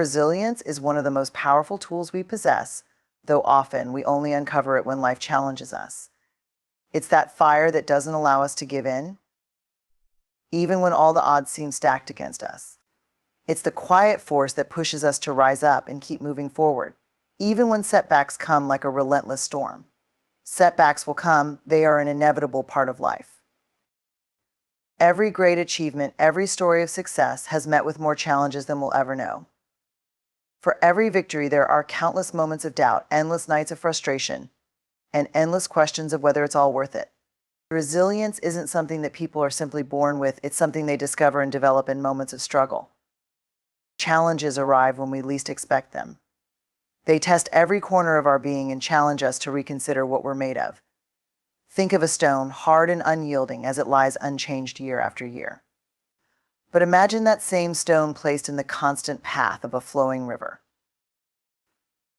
Resilience is one of the most powerful tools we possess, though often we only uncover it when life challenges us. It's that fire that doesn't allow us to give in, even when all the odds seem stacked against us. It's the quiet force that pushes us to rise up and keep moving forward, even when setbacks come like a relentless storm. Setbacks will come, they are an inevitable part of life. Every great achievement, every story of success has met with more challenges than we'll ever know. For every victory, there are countless moments of doubt, endless nights of frustration, and endless questions of whether it's all worth it. Resilience isn't something that people are simply born with, it's something they discover and develop in moments of struggle. Challenges arrive when we least expect them. They test every corner of our being and challenge us to reconsider what we're made of. Think of a stone, hard and unyielding, as it lies unchanged year after year. But imagine that same stone placed in the constant path of a flowing river.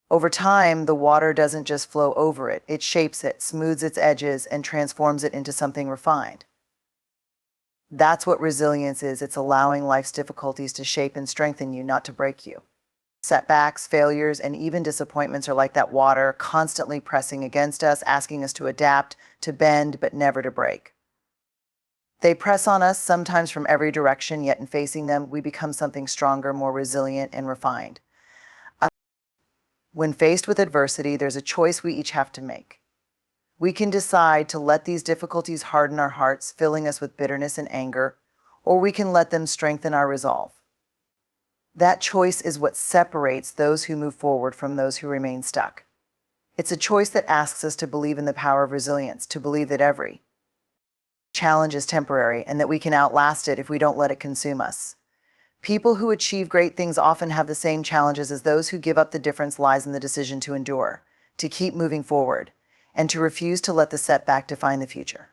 Over time, the water doesn't just flow over it, it shapes it, smooths its edges, and transforms it into something refined. That's what resilience is. It's allowing life's difficulties to shape and strengthen you, not to break you. Setbacks, failures, and even disappointments are like that water, constantly pressing against us, asking us to adapt, to bend, but never to break. They press on us, sometimes from every direction, yet in facing them, we become something stronger, more resilient, and refined. When faced with adversity, there's a choice we each have to make. We can decide to let these difficulties harden our hearts, filling us with bitterness and anger, or we can let them strengthen our resolve. That choice is what separates those who move forward from those who remain stuck. It's a choice that asks us to believe in the power of resilience, to believe that every challenge is temporary and that we can outlast it if we don't let it consume us. People who achieve great things often have the same challenges as those who give up. The difference lies in the decision to endure, to keep moving forward, and to refuse to let the setback define the future.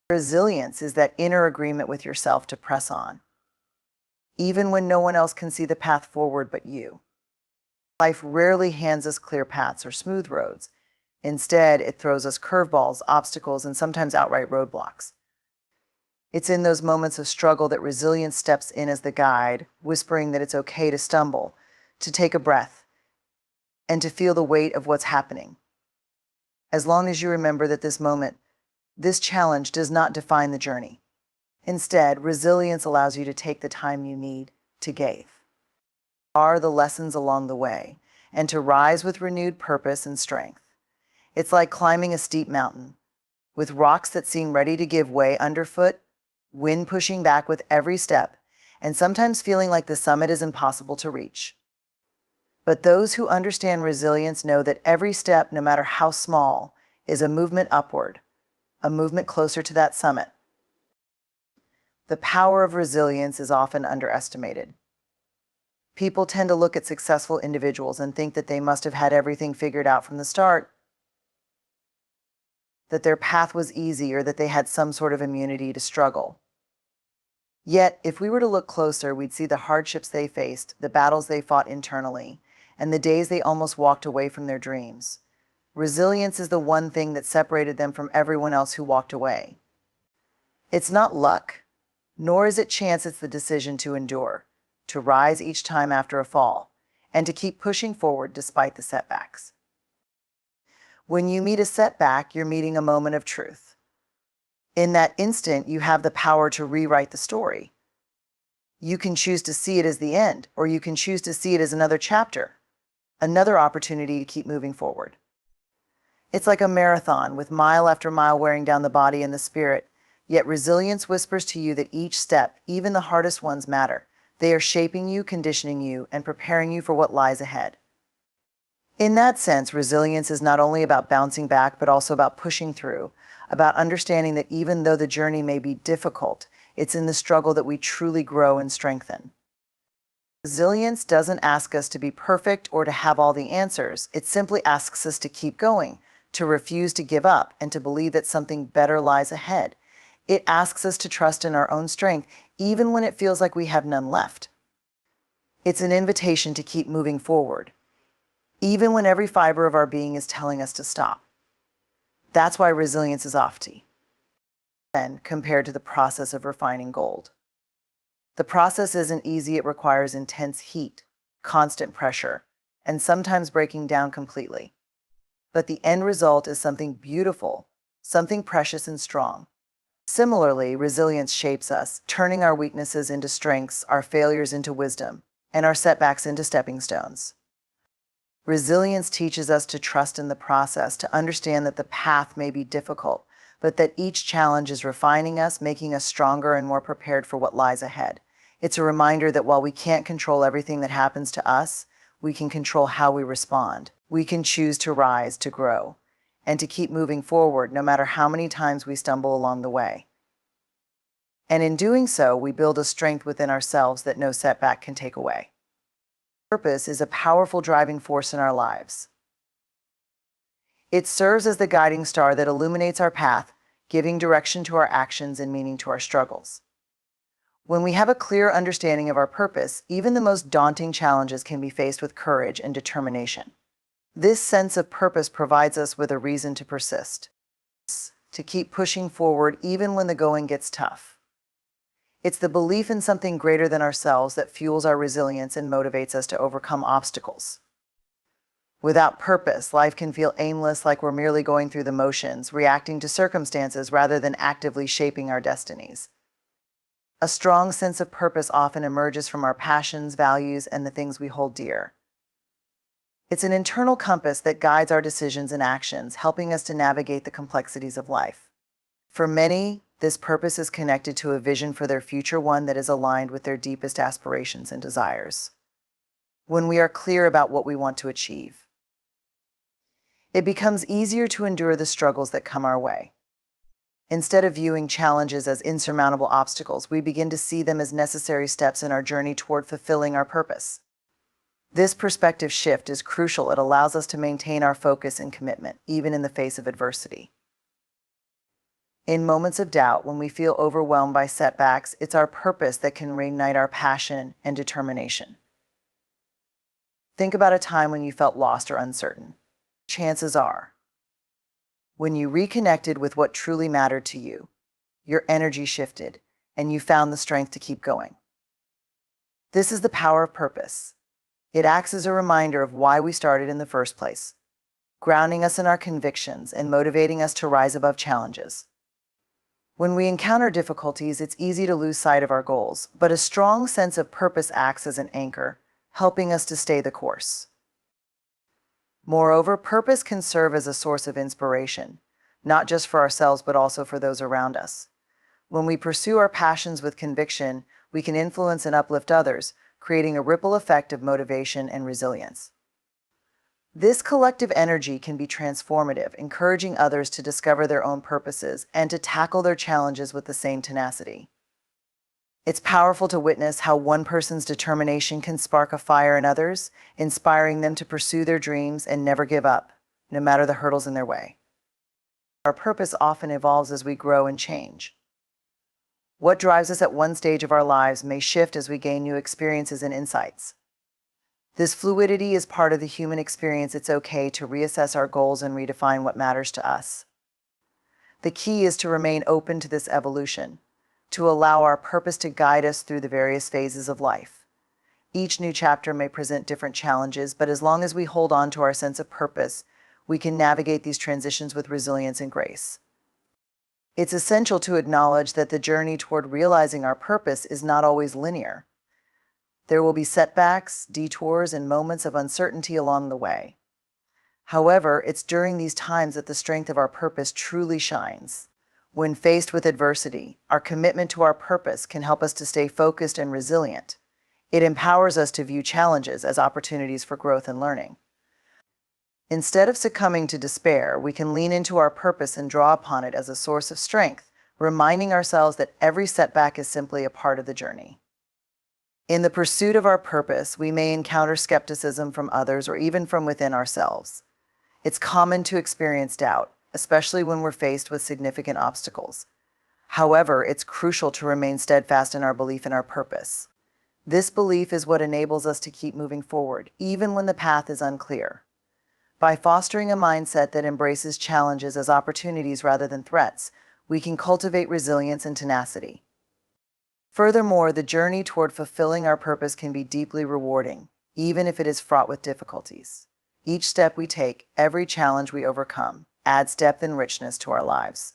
Resilience is that inner agreement with yourself to press on, even when no one else can see the path forward but you. Life rarely hands us clear paths or smooth roads. Instead, it throws us curveballs, obstacles, and sometimes outright roadblocks. It's in those moments of struggle that resilience steps in as the guide, whispering that it's okay to stumble, to take a breath, and to feel the weight of what's happening. As long as you remember that this challenge does not define the journey. Instead, resilience allows you to take the time you need to gain are the lessons along the way, and to rise with renewed purpose and strength. It's like climbing a steep mountain, with rocks that seem ready to give way underfoot, wind pushing back with every step, and sometimes feeling like the summit is impossible to reach. But those who understand resilience know that every step, no matter how small, is a movement upward, a movement closer to that summit. The power of resilience is often underestimated. People tend to look at successful individuals and think that they must have had everything figured out from the start, that their path was easy, or that they had some sort of immunity to struggle. Yet, if we were to look closer, we'd see the hardships they faced, the battles they fought internally, and the days they almost walked away from their dreams. Resilience is the one thing that separated them from everyone else who walked away. It's not luck, nor is it chance. It's the decision to endure, to rise each time after a fall, and to keep pushing forward despite the setbacks. When you meet a setback, you're meeting a moment of truth. In that instant, you have the power to rewrite the story. You can choose to see it as the end, or you can choose to see it as another chapter, another opportunity to keep moving forward. It's like a marathon, with mile after mile wearing down the body and the spirit, yet resilience whispers to you that each step, even the hardest ones, matter. They are shaping you, conditioning you, and preparing you for what lies ahead. In that sense, resilience is not only about bouncing back, but also about pushing through, about understanding that even though the journey may be difficult, it's in the struggle that we truly grow and strengthen. Resilience doesn't ask us to be perfect or to have all the answers. It simply asks us to keep going, to refuse to give up, and to believe that something better lies ahead. It asks us to trust in our own strength, even when it feels like we have none left. It's an invitation to keep moving forward, even when every fiber of our being is telling us to stop. That's why resilience is lofty, and compared to the process of refining gold. The process isn't easy. It requires intense heat, constant pressure, and sometimes breaking down completely. But the end result is something beautiful, something precious and strong. Similarly, resilience shapes us, turning our weaknesses into strengths, our failures into wisdom, and our setbacks into stepping stones. Resilience teaches us to trust in the process, to understand that the path may be difficult, but that each challenge is refining us, making us stronger and more prepared for what lies ahead. It's a reminder that while we can't control everything that happens to us, we can control how we respond. We can choose to rise, to grow, and to keep moving forward no matter how many times we stumble along the way. And in doing so, we build a strength within ourselves that no setback can take away. Purpose is a powerful driving force in our lives. It serves as the guiding star that illuminates our path, giving direction to our actions and meaning to our struggles. When we have a clear understanding of our purpose, even the most daunting challenges can be faced with courage and determination. This sense of purpose provides us with a reason to persist, to keep pushing forward even when the going gets tough. It's the belief in something greater than ourselves that fuels our resilience and motivates us to overcome obstacles. Without purpose, life can feel aimless, like we're merely going through the motions, reacting to circumstances rather than actively shaping our destinies. A strong sense of purpose often emerges from our passions, values, and the things we hold dear. It's an internal compass that guides our decisions and actions, helping us to navigate the complexities of life. For many, this purpose is connected to a vision for their future, one that is aligned with their deepest aspirations and desires. When we are clear about what we want to achieve, it becomes easier to endure the struggles that come our way. Instead of viewing challenges as insurmountable obstacles, we begin to see them as necessary steps in our journey toward fulfilling our purpose. This perspective shift is crucial. It allows us to maintain our focus and commitment, even in the face of adversity. In moments of doubt, when we feel overwhelmed by setbacks, it's our purpose that can reignite our passion and determination. Think about a time when you felt lost or uncertain. Chances are, when you reconnected with what truly mattered to you, your energy shifted and you found the strength to keep going. This is the power of purpose. It acts as a reminder of why we started in the first place, grounding us in our convictions and motivating us to rise above challenges. When we encounter difficulties, it's easy to lose sight of our goals, but a strong sense of purpose acts as an anchor, helping us to stay the course. Moreover, purpose can serve as a source of inspiration, not just for ourselves, but also for those around us. When we pursue our passions with conviction, we can influence and uplift others, creating a ripple effect of motivation and resilience. This collective energy can be transformative, encouraging others to discover their own purposes and to tackle their challenges with the same tenacity. It's powerful to witness how one person's determination can spark a fire in others, inspiring them to pursue their dreams and never give up, no matter the hurdles in their way. Our purpose often evolves as we grow and change. What drives us at one stage of our lives may shift as we gain new experiences and insights. This fluidity is part of the human experience. It's okay to reassess our goals and redefine what matters to us. The key is to remain open to this evolution, to allow our purpose to guide us through the various phases of life. Each new chapter may present different challenges, but as long as we hold on to our sense of purpose, we can navigate these transitions with resilience and grace. It's essential to acknowledge that the journey toward realizing our purpose is not always linear. There will be setbacks, detours, and moments of uncertainty along the way. However, it's during these times that the strength of our purpose truly shines. When faced with adversity, our commitment to our purpose can help us to stay focused and resilient. It empowers us to view challenges as opportunities for growth and learning. Instead of succumbing to despair, we can lean into our purpose and draw upon it as a source of strength, reminding ourselves that every setback is simply a part of the journey. In the pursuit of our purpose, we may encounter skepticism from others or even from within ourselves. It's common to experience doubt, especially when we're faced with significant obstacles. However, it's crucial to remain steadfast in our belief in our purpose. This belief is what enables us to keep moving forward, even when the path is unclear. By fostering a mindset that embraces challenges as opportunities rather than threats, we can cultivate resilience and tenacity. Furthermore, the journey toward fulfilling our purpose can be deeply rewarding. even if it is fraught with difficulties. Each step we take, every challenge we overcome, adds depth and richness to our lives.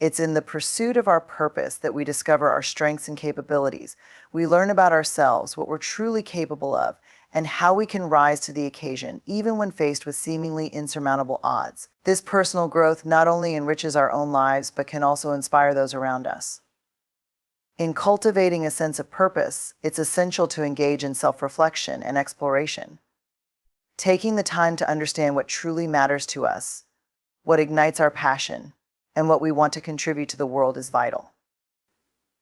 It's in the pursuit of our purpose that we discover our strengths and capabilities. We learn about ourselves, what we're truly capable of, and how we can rise to the occasion, even when faced with seemingly insurmountable odds. This personal growth not only enriches our own lives, but can also inspire those around us. In cultivating a sense of purpose, it's essential to engage in self-reflection and exploration. Taking the time to understand what truly matters to us, what ignites our passion, and what we want to contribute to the world is vital.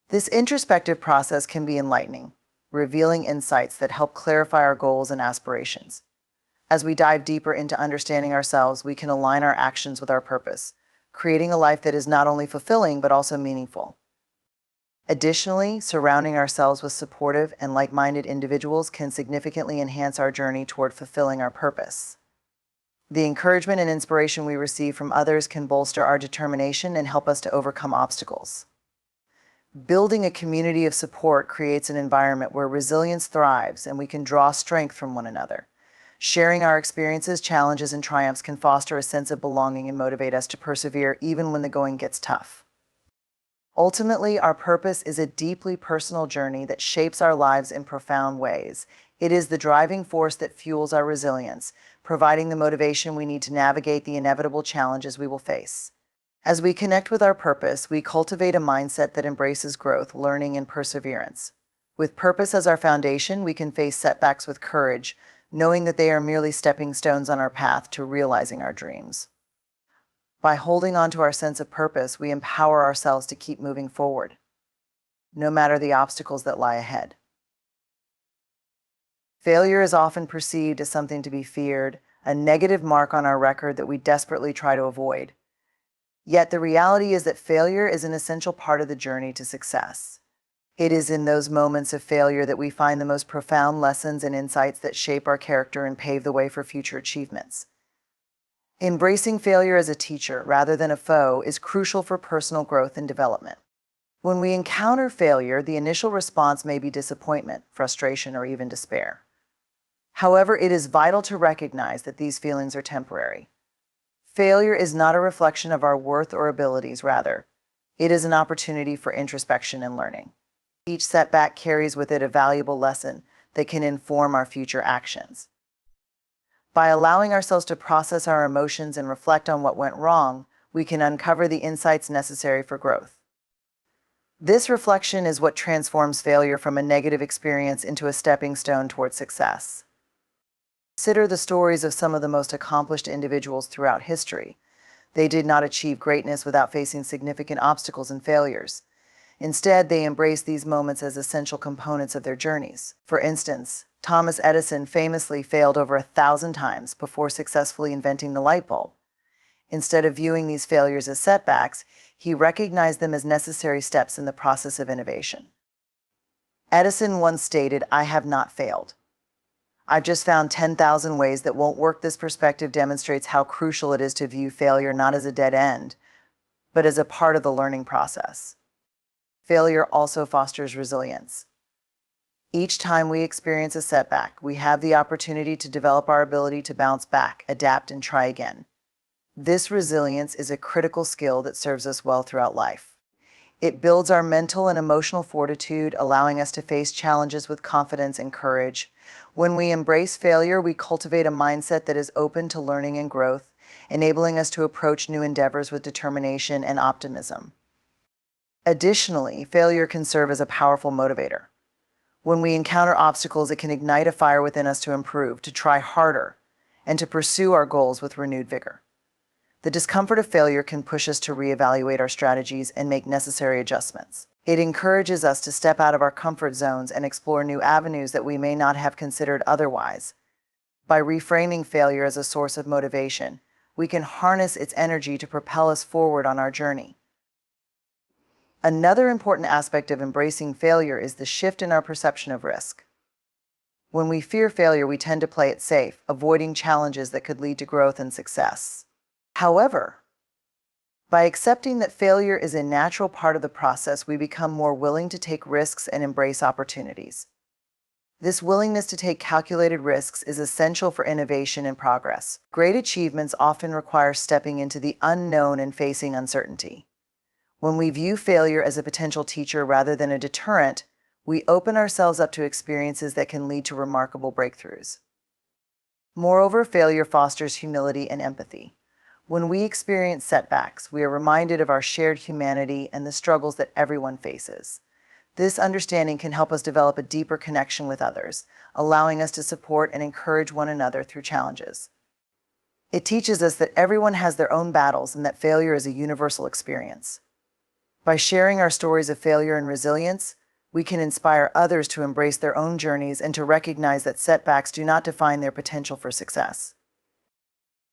This introspective process can be enlightening, revealing insights that help clarify our goals and aspirations. As we dive deeper into understanding ourselves, we can align our actions with our purpose, creating a life that is not only fulfilling but also meaningful. Additionally, surrounding ourselves with supportive and like-minded individuals can significantly enhance our journey toward fulfilling our purpose. The encouragement and inspiration we receive from others can bolster our determination and help us to overcome obstacles. Building a community of support creates an environment where resilience thrives and we can draw strength from one another. Sharing our experiences, challenges, and triumphs can foster a sense of belonging and motivate us to persevere even when the going gets tough. Ultimately, our purpose is a deeply personal journey that shapes our lives in profound ways. It is the driving force that fuels our resilience, providing the motivation we need to navigate the inevitable challenges we will face. As we connect with our purpose, we cultivate a mindset that embraces growth, learning, and perseverance. With purpose as our foundation, we can face setbacks with courage, knowing that they are merely stepping stones on our path to realizing our dreams. By holding on to our sense of purpose, we empower ourselves to keep moving forward, no matter the obstacles that lie ahead. Failure is often perceived as something to be feared, a negative mark on our record that we desperately try to avoid. Yet the reality is that failure is an essential part of the journey to success. It is in those moments of failure that we find the most profound lessons and insights that shape our character and pave the way for future achievements. Embracing failure as a teacher rather than a foe is crucial for personal growth and development. When we encounter failure, the initial response may be disappointment, frustration, or even despair. However, it is vital to recognize that these feelings are temporary. Failure is not a reflection of our worth or abilities, rather, it is an opportunity for introspection and learning. Each setback carries with it a valuable lesson that can inform our future actions. By allowing ourselves to process our emotions and reflect on what went wrong, we can uncover the insights necessary for growth. This reflection is what transforms failure from a negative experience into a stepping stone toward success. Consider the stories of some of the most accomplished individuals throughout history. They did not achieve greatness without facing significant obstacles and failures. Instead, they embraced these moments as essential components of their journeys. For instance, Thomas Edison famously failed over 1,000 times before successfully inventing the light bulb. Instead of viewing these failures as setbacks, he recognized them as necessary steps in the process of innovation. Edison once stated, "I have not failed. I've just found 10,000 ways that won't work." This perspective demonstrates how crucial it is to view failure not as a dead end, but as a part of the learning process. Failure also fosters resilience. Each time we experience a setback, we have the opportunity to develop our ability to bounce back, adapt, and try again. This resilience is a critical skill that serves us well throughout life. It builds our mental and emotional fortitude, allowing us to face challenges with confidence and courage. When we embrace failure, we cultivate a mindset that is open to learning and growth, enabling us to approach new endeavors with determination and optimism. Additionally, failure can serve as a powerful motivator. When we encounter obstacles, it can ignite a fire within us to improve, to try harder, and to pursue our goals with renewed vigor. The discomfort of failure can push us to reevaluate our strategies and make necessary adjustments. It encourages us to step out of our comfort zones and explore new avenues that we may not have considered otherwise. By reframing failure as a source of motivation, we can harness its energy to propel us forward on our journey. Another important aspect of embracing failure is the shift in our perception of risk. When we fear failure, we tend to play it safe, avoiding challenges that could lead to growth and success. However, by accepting that failure is a natural part of the process, we become more willing to take risks and embrace opportunities. This willingness to take calculated risks is essential for innovation and progress. Great achievements often require stepping into the unknown and facing uncertainty. When we view failure as a potential teacher rather than a deterrent, we open ourselves up to experiences that can lead to remarkable breakthroughs. Moreover, failure fosters humility and empathy. When we experience setbacks, we are reminded of our shared humanity and the struggles that everyone faces. This understanding can help us develop a deeper connection with others, allowing us to support and encourage one another through challenges. It teaches us that everyone has their own battles and that failure is a universal experience. By sharing our stories of failure and resilience, we can inspire others to embrace their own journeys and to recognize that setbacks do not define their potential for success.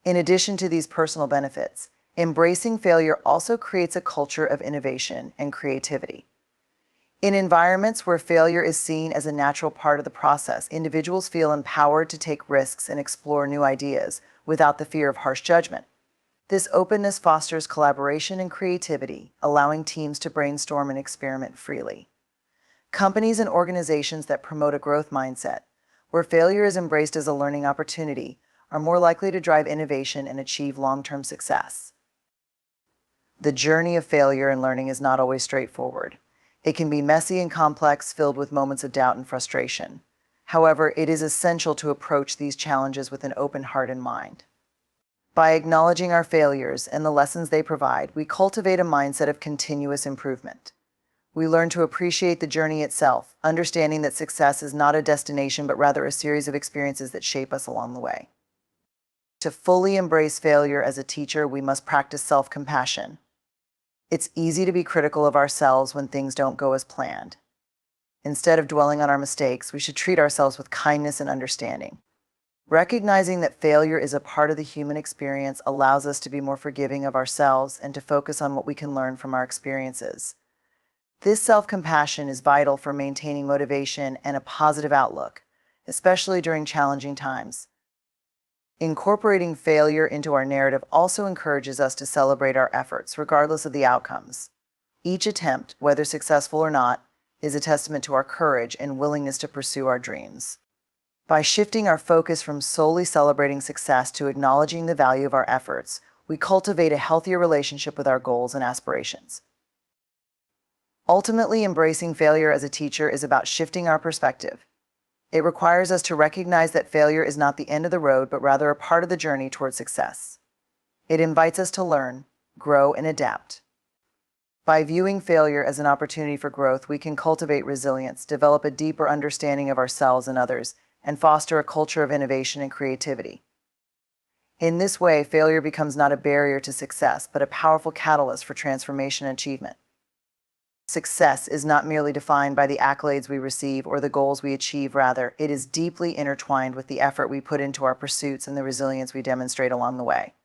In addition to these personal benefits, embracing failure also creates a culture of innovation and creativity. In environments where failure is seen as a natural part of the process, individuals feel empowered to take risks and explore new ideas without the fear of harsh judgment. This openness fosters collaboration and creativity, allowing teams to brainstorm and experiment freely. Companies and organizations that promote a growth mindset, where failure is embraced as a learning opportunity, are more likely to drive innovation and achieve long-term success. The journey of failure and learning is not always straightforward. It can be messy and complex, filled with moments of doubt and frustration. However, it is essential to approach these challenges with an open heart and mind. By acknowledging our failures and the lessons they provide, we cultivate a mindset of continuous improvement. We learn to appreciate the journey itself, understanding that success is not a destination but rather a series of experiences that shape us along the way. To fully embrace failure as a teacher, we must practice self-compassion. It's easy to be critical of ourselves when things don't go as planned. Instead of dwelling on our mistakes, we should treat ourselves with kindness and understanding. Recognizing that failure is a part of the human experience allows us to be more forgiving of ourselves and to focus on what we can learn from our experiences. This self-compassion is vital for maintaining motivation and a positive outlook, especially during challenging times. Incorporating failure into our narrative also encourages us to celebrate our efforts, regardless of the outcomes. Each attempt, whether successful or not, is a testament to our courage and willingness to pursue our dreams. By shifting our focus from solely celebrating success to acknowledging the value of our efforts, we cultivate a healthier relationship with our goals and aspirations. Ultimately, embracing failure as a teacher is about shifting our perspective. It requires us to recognize that failure is not the end of the road, but rather a part of the journey toward success. It invites us to learn, grow, and adapt. By viewing failure as an opportunity for growth, we can cultivate resilience, develop a deeper understanding of ourselves and others, and foster a culture of innovation and creativity. In this way, failure becomes not a barrier to success, but a powerful catalyst for transformation and achievement. Success is not merely defined by the accolades we receive or the goals we achieve. Rather, it is deeply intertwined with the effort we put into our pursuits and the resilience we demonstrate along the way.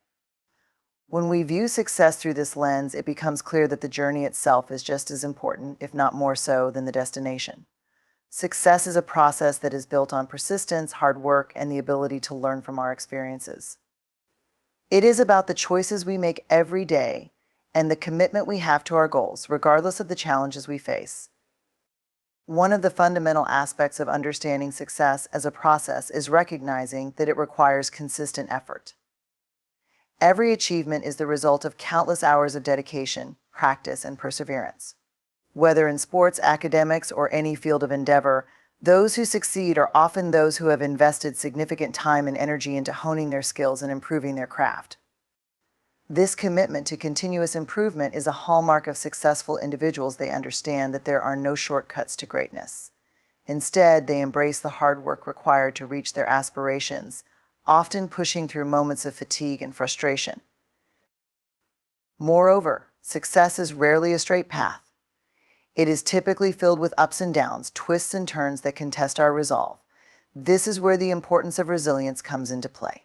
When we view success through this lens, it becomes clear that the journey itself is just as important, if not more so, than the destination. Success is a process that is built on persistence, hard work, and the ability to learn from our experiences. It is about the choices we make every day and the commitment we have to our goals, regardless of the challenges we face. One of the fundamental aspects of understanding success as a process is recognizing that it requires consistent effort. Every achievement is the result of countless hours of dedication, practice, and perseverance. Whether in sports, academics, or any field of endeavor, those who succeed are often those who have invested significant time and energy into honing their skills and improving their craft. This commitment to continuous improvement is a hallmark of successful individuals. They understand that there are no shortcuts to greatness. Instead, they embrace the hard work required to reach their aspirations, often pushing through moments of fatigue and frustration. Moreover, success is rarely a straight path. It is typically filled with ups and downs, twists and turns that can test our resolve. This is where the importance of resilience comes into play.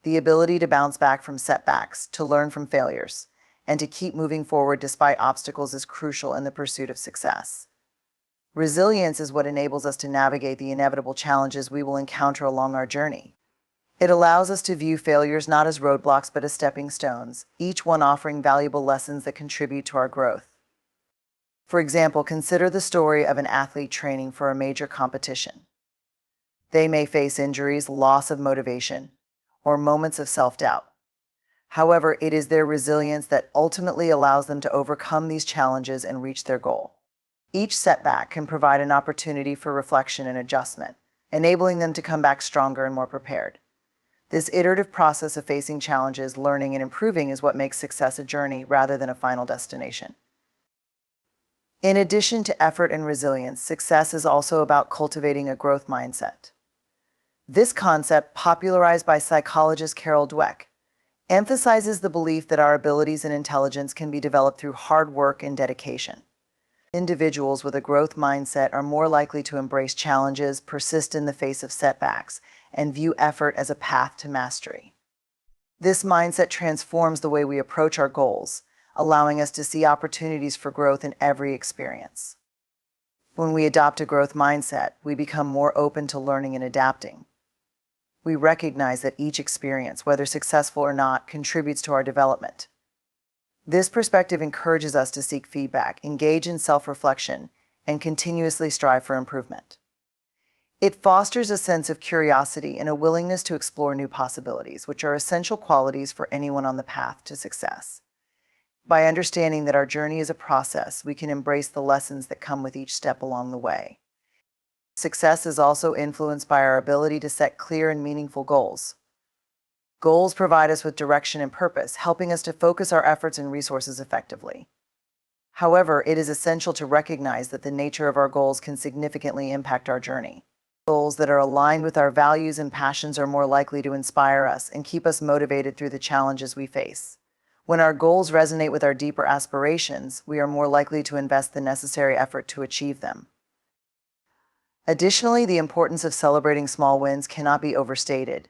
The ability to bounce back from setbacks, to learn from failures, and to keep moving forward despite obstacles is crucial in the pursuit of success. Resilience is what enables us to navigate the inevitable challenges we will encounter along our journey. It allows us to view failures not as roadblocks but as stepping stones, each one offering valuable lessons that contribute to our growth. For example, consider the story of an athlete training for a major competition. They may face injuries, loss of motivation, or moments of self-doubt. However, it is their resilience that ultimately allows them to overcome these challenges and reach their goal. Each setback can provide an opportunity for reflection and adjustment, enabling them to come back stronger and more prepared. This iterative process of facing challenges, learning, and improving is what makes success a journey rather than a final destination. In addition to effort and resilience, success is also about cultivating a growth mindset. This concept, popularized by psychologist Carol Dweck, emphasizes the belief that our abilities and intelligence can be developed through hard work and dedication. Individuals with a growth mindset are more likely to embrace challenges, persist in the face of setbacks, and view effort as a path to mastery. This mindset transforms the way we approach our goals, allowing us to see opportunities for growth in every experience. When we adopt a growth mindset, we become more open to learning and adapting. We recognize that each experience, whether successful or not, contributes to our development. This perspective encourages us to seek feedback, engage in self-reflection, and continuously strive for improvement. It fosters a sense of curiosity and a willingness to explore new possibilities, which are essential qualities for anyone on the path to success. By understanding that our journey is a process, we can embrace the lessons that come with each step along the way. Success is also influenced by our ability to set clear and meaningful goals. Goals provide us with direction and purpose, helping us to focus our efforts and resources effectively. However, it is essential to recognize that the nature of our goals can significantly impact our journey. Goals that are aligned with our values and passions are more likely to inspire us and keep us motivated through the challenges we face. When our goals resonate with our deeper aspirations, we are more likely to invest the necessary effort to achieve them. Additionally, the importance of celebrating small wins cannot be overstated.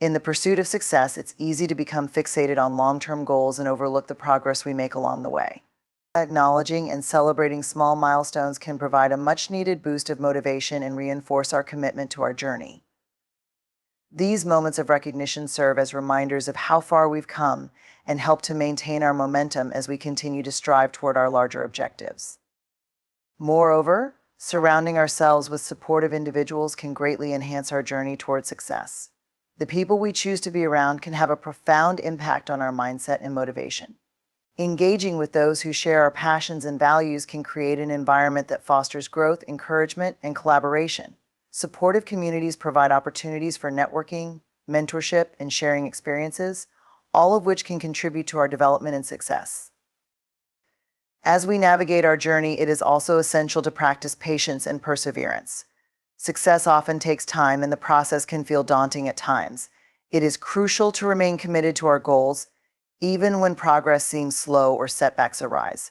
In the pursuit of success, it's easy to become fixated on long-term goals and overlook the progress we make along the way. Acknowledging and celebrating small milestones can provide a much-needed boost of motivation and reinforce our commitment to our journey. These moments of recognition serve as reminders of how far we've come and help to maintain our momentum as we continue to strive toward our larger objectives. Moreover, surrounding ourselves with supportive individuals can greatly enhance our journey toward success. The people we choose to be around can have a profound impact on our mindset and motivation. Engaging with those who share our passions and values can create an environment that fosters growth, encouragement, and collaboration. Supportive communities provide opportunities for networking, mentorship, and sharing experiences, all of which can contribute to our development and success. As we navigate our journey, it is also essential to practice patience and perseverance. Success often takes time, and the process can feel daunting at times. It is crucial to remain committed to our goals, even when progress seems slow or setbacks arise.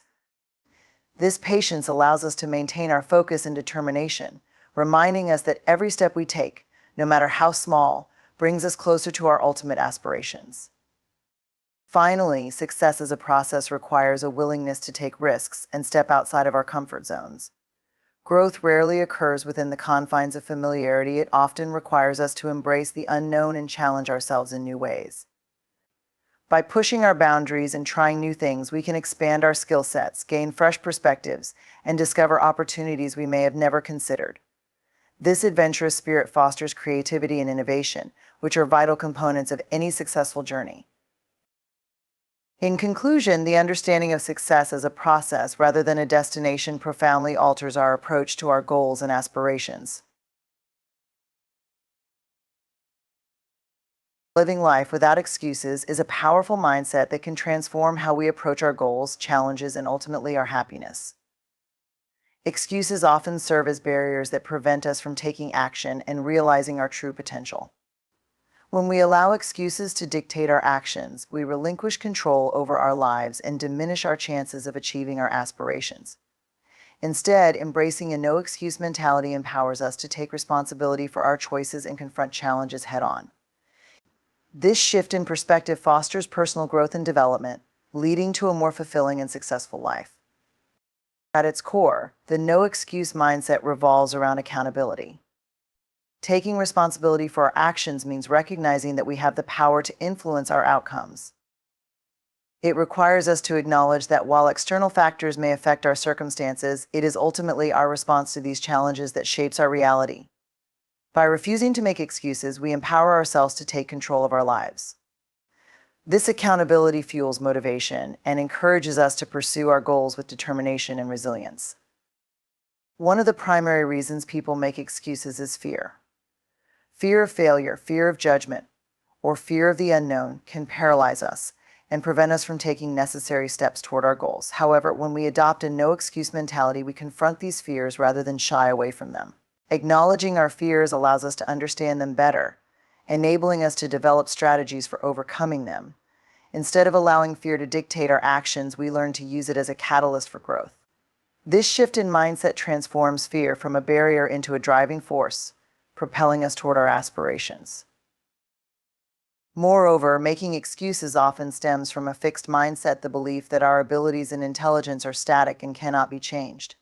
This patience allows us to maintain our focus and determination, reminding us that every step we take, no matter how small, brings us closer to our ultimate aspirations. Finally, success as a process requires a willingness to take risks and step outside of our comfort zones. Growth rarely occurs within the confines of familiarity. It often requires us to embrace the unknown and challenge ourselves in new ways. By pushing our boundaries and trying new things, we can expand our skill sets, gain fresh perspectives, and discover opportunities we may have never considered. This adventurous spirit fosters creativity and innovation, which are vital components of any successful journey. In conclusion, the understanding of success as a process rather than a destination profoundly alters our approach to our goals and aspirations. Living life without excuses is a powerful mindset that can transform how we approach our goals, challenges, and ultimately our happiness. Excuses often serve as barriers that prevent us from taking action and realizing our true potential. When we allow excuses to dictate our actions, we relinquish control over our lives and diminish our chances of achieving our aspirations. Instead, embracing a no-excuse mentality empowers us to take responsibility for our choices and confront challenges head-on. This shift in perspective fosters personal growth and development, leading to a more fulfilling and successful life. At its core, the no-excuse mindset revolves around accountability. Taking responsibility for our actions means recognizing that we have the power to influence our outcomes. It requires us to acknowledge that while external factors may affect our circumstances, it is ultimately our response to these challenges that shapes our reality. By refusing to make excuses, we empower ourselves to take control of our lives. This accountability fuels motivation and encourages us to pursue our goals with determination and resilience. One of the primary reasons people make excuses is fear. Fear of failure, fear of judgment, or fear of the unknown can paralyze us and prevent us from taking necessary steps toward our goals. However, when we adopt a no-excuse mentality, we confront these fears rather than shy away from them. Acknowledging our fears allows us to understand them better, enabling us to develop strategies for overcoming them. Instead of allowing fear to dictate our actions, we learn to use it as a catalyst for growth. This shift in mindset transforms fear from a barrier into a driving force, propelling us toward our aspirations. Moreover, making excuses often stems from a fixed mindset, the belief that our abilities and intelligence are static and cannot be changed.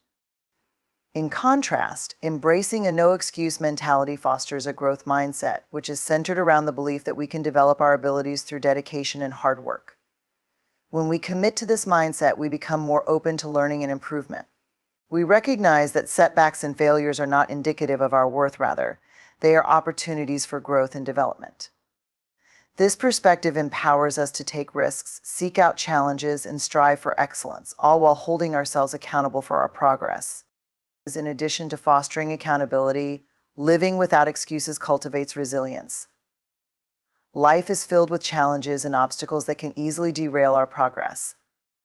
In contrast, embracing a no-excuse mentality fosters a growth mindset, which is centered around the belief that we can develop our abilities through dedication and hard work. When we commit to this mindset, we become more open to learning and improvement. We recognize that setbacks and failures are not indicative of our worth, rather, they are opportunities for growth and development. This perspective empowers us to take risks, seek out challenges, and strive for excellence, all while holding ourselves accountable for our progress. In addition to fostering accountability, living without excuses cultivates resilience. Life is filled with challenges and obstacles that can easily derail our progress.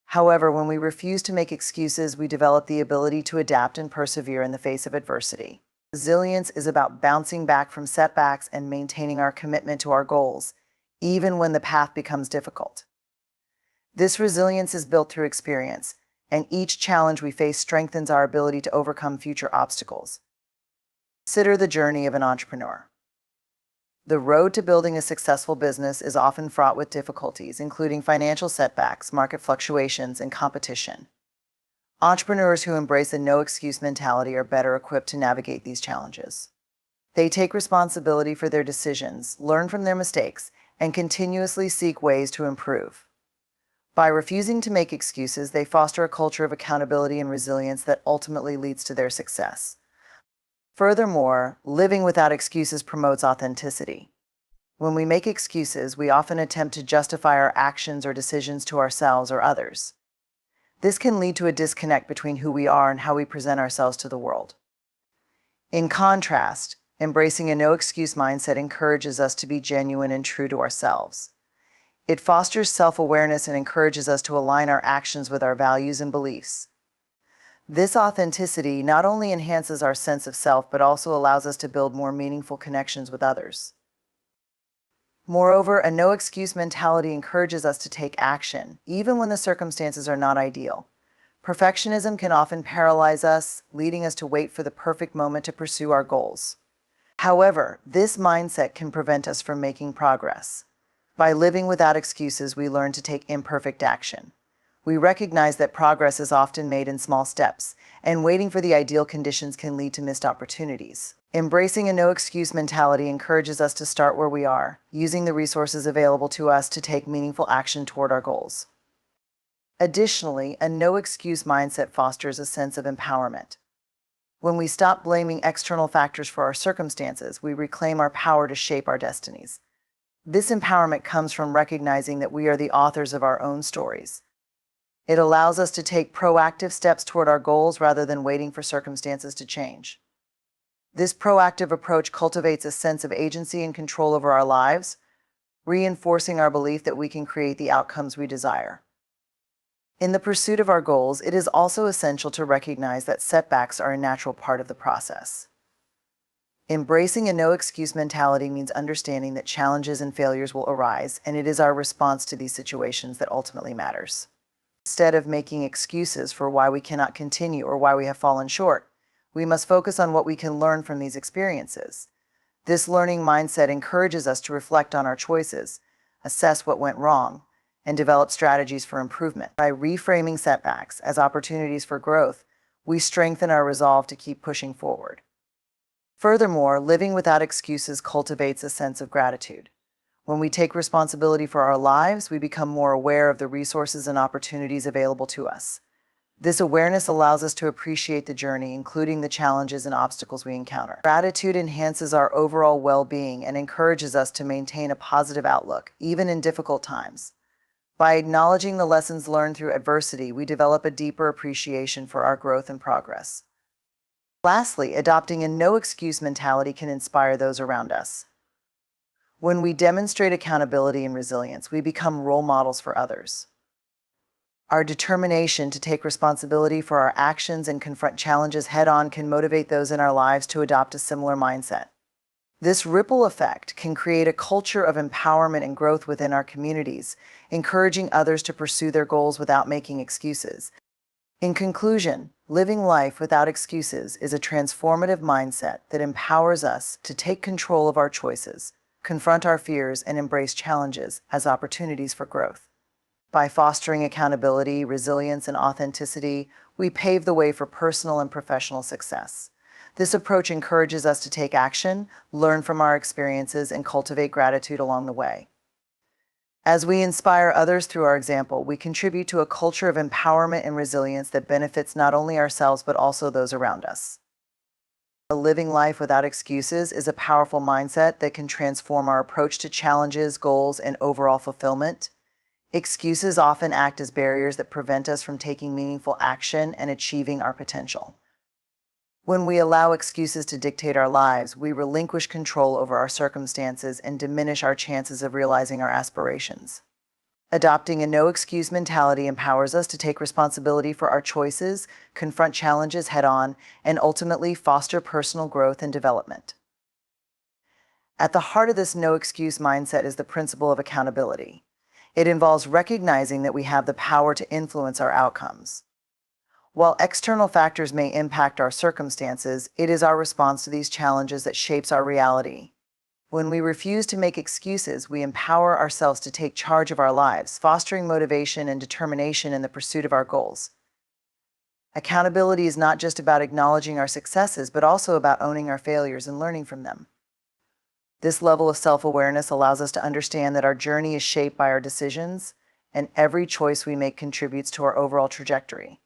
However, when we refuse to make excuses, we develop the ability to adapt and persevere in the face of adversity. Resilience is about bouncing back from setbacks and maintaining our commitment to our goals, even when the path becomes difficult. This resilience is built through experience, and each challenge we face strengthens our ability to overcome future obstacles. Consider the journey of an entrepreneur. The road to building a successful business is often fraught with difficulties, including financial setbacks, market fluctuations, and competition. Entrepreneurs who embrace a no-excuse mentality are better equipped to navigate these challenges. They take responsibility for their decisions, learn from their mistakes, and continuously seek ways to improve. By refusing to make excuses, they foster a culture of accountability and resilience that ultimately leads to their success. Furthermore, living without excuses promotes authenticity. When we make excuses, we often attempt to justify our actions or decisions to ourselves or others. This can lead to a disconnect between who we are and how we present ourselves to the world. In contrast, embracing a no-excuse mindset encourages us to be genuine and true to ourselves. It fosters self-awareness and encourages us to align our actions with our values and beliefs. This authenticity not only enhances our sense of self, but also allows us to build more meaningful connections with others. Moreover, a no-excuse mentality encourages us to take action, even when the circumstances are not ideal. Perfectionism can often paralyze us, leading us to wait for the perfect moment to pursue our goals. However, this mindset can prevent us from making progress. By living without excuses, we learn to take imperfect action. We recognize that progress is often made in small steps, and waiting for the ideal conditions can lead to missed opportunities. Embracing a no-excuse mentality encourages us to start where we are, using the resources available to us to take meaningful action toward our goals. Additionally, a no-excuse mindset fosters a sense of empowerment. When we stop blaming external factors for our circumstances, we reclaim our power to shape our destinies. This empowerment comes from recognizing that we are the authors of our own stories. It allows us to take proactive steps toward our goals rather than waiting for circumstances to change. This proactive approach cultivates a sense of agency and control over our lives, reinforcing our belief that we can create the outcomes we desire. In the pursuit of our goals, it is also essential to recognize that setbacks are a natural part of the process. Embracing a no-excuse mentality means understanding that challenges and failures will arise, and it is our response to these situations that ultimately matters. Instead of making excuses for why we cannot continue or why we have fallen short, we must focus on what we can learn from these experiences. This learning mindset encourages us to reflect on our choices, assess what went wrong, and develop strategies for improvement. By reframing setbacks as opportunities for growth, we strengthen our resolve to keep pushing forward. Furthermore, living without excuses cultivates a sense of gratitude. When we take responsibility for our lives, we become more aware of the resources and opportunities available to us. This awareness allows us to appreciate the journey, including the challenges and obstacles we encounter. Gratitude enhances our overall well-being and encourages us to maintain a positive outlook, even in difficult times. By acknowledging the lessons learned through adversity, we develop a deeper appreciation for our growth and progress. Lastly, adopting a no-excuse mentality can inspire those around us. When we demonstrate accountability and resilience, we become role models for others. Our determination to take responsibility for our actions and confront challenges head-on can motivate those in our lives to adopt a similar mindset. This ripple effect can create a culture of empowerment and growth within our communities, encouraging others to pursue their goals without making excuses. In conclusion, living life without excuses is a transformative mindset that empowers us to take control of our choices, confront our fears, and embrace challenges as opportunities for growth. By fostering accountability, resilience, and authenticity, we pave the way for personal and professional success. This approach encourages us to take action, learn from our experiences, and cultivate gratitude along the way. As we inspire others through our example, we contribute to a culture of empowerment and resilience that benefits not only ourselves but also those around us. Living life without excuses is a powerful mindset that can transform our approach to challenges, goals, and overall fulfillment. Excuses often act as barriers that prevent us from taking meaningful action and achieving our potential. When we allow excuses to dictate our lives, we relinquish control over our circumstances and diminish our chances of realizing our aspirations. Adopting a no-excuse mentality empowers us to take responsibility for our choices, confront challenges head-on, and ultimately foster personal growth and development. At the heart of this no-excuse mindset is the principle of accountability. It involves recognizing that we have the power to influence our outcomes. While external factors may impact our circumstances, it is our response to these challenges that shapes our reality. When we refuse to make excuses, we empower ourselves to take charge of our lives, fostering motivation and determination in the pursuit of our goals. Accountability is not just about acknowledging our successes, but also about owning our failures and learning from them. This level of self-awareness allows us to understand that our journey is shaped by our decisions, and every choice we make contributes to our overall trajectory.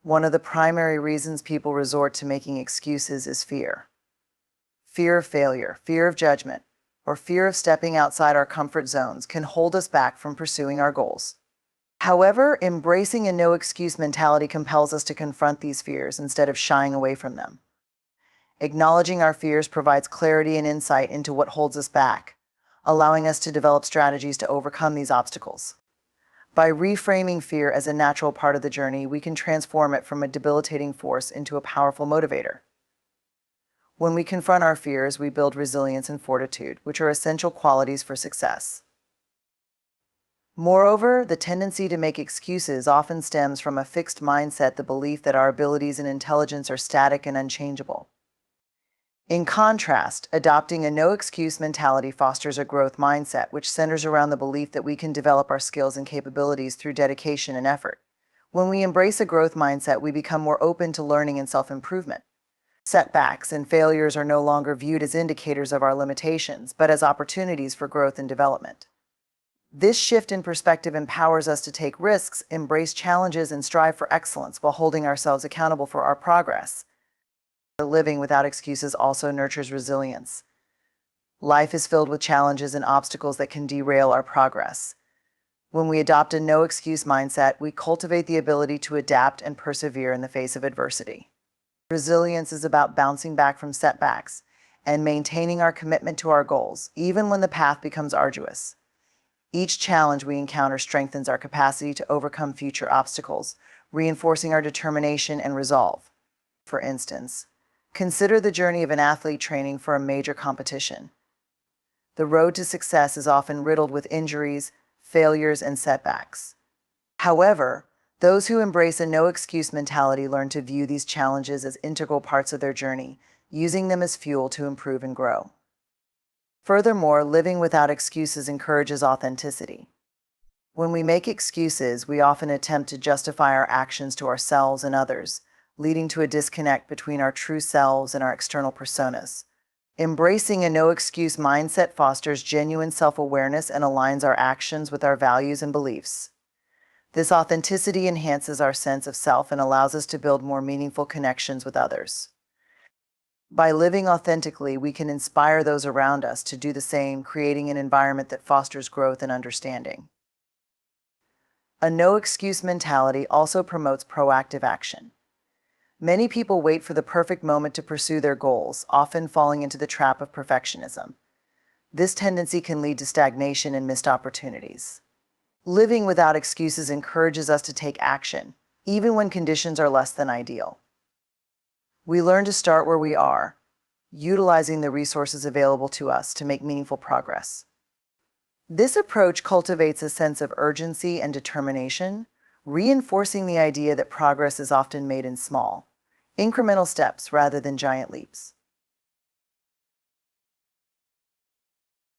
One of the primary reasons people resort to making excuses is fear. Fear of failure, fear of judgment, or fear of stepping outside our comfort zones can hold us back from pursuing our goals. However, embracing a no-excuse mentality compels us to confront these fears instead of shying away from them. Acknowledging our fears provides clarity and insight into what holds us back, allowing us to develop strategies to overcome these obstacles. By reframing fear as a natural part of the journey, we can transform it from a debilitating force into a powerful motivator. When we confront our fears, we build resilience and fortitude, which are essential qualities for success. Moreover, the tendency to make excuses often stems from a fixed mindset, the belief that our abilities and intelligence are static and unchangeable. In contrast, adopting a no-excuse mentality fosters a growth mindset, which centers around the belief that we can develop our skills and capabilities through dedication and effort. When we embrace a growth mindset, we become more open to learning and self-improvement. Setbacks and failures are no longer viewed as indicators of our limitations, but as opportunities for growth and development. This shift in perspective empowers us to take risks, embrace challenges, and strive for excellence while holding ourselves accountable for our progress. Living without excuses also nurtures resilience. Life is filled with challenges and obstacles that can derail our progress. When we adopt a no-excuse mindset, we cultivate the ability to adapt and persevere in the face of adversity. Resilience is about bouncing back from setbacks and maintaining our commitment to our goals, even when the path becomes arduous. Each challenge we encounter strengthens our capacity to overcome future obstacles, reinforcing our determination and resolve. For instance, consider the journey of an athlete training for a major competition. The road to success is often riddled with injuries, failures, and setbacks. However, those who embrace a no-excuse mentality learn to view these challenges as integral parts of their journey, using them as fuel to improve and grow. Furthermore, living without excuses encourages authenticity. When we make excuses, we often attempt to justify our actions to ourselves and others, leading to a disconnect between our true selves and our external personas. Embracing a no-excuse mindset fosters genuine self-awareness and aligns our actions with our values and beliefs. This authenticity enhances our sense of self and allows us to build more meaningful connections with others. By living authentically, we can inspire those around us to do the same, creating an environment that fosters growth and understanding. A no-excuse mentality also promotes proactive action. Many people wait for the perfect moment to pursue their goals, often falling into the trap of perfectionism. This tendency can lead to stagnation and missed opportunities. Living without excuses encourages us to take action, even when conditions are less than ideal. We learn to start where we are, utilizing the resources available to us to make meaningful progress. This approach cultivates a sense of urgency and determination, reinforcing the idea that progress is often made in small, incremental steps rather than giant leaps.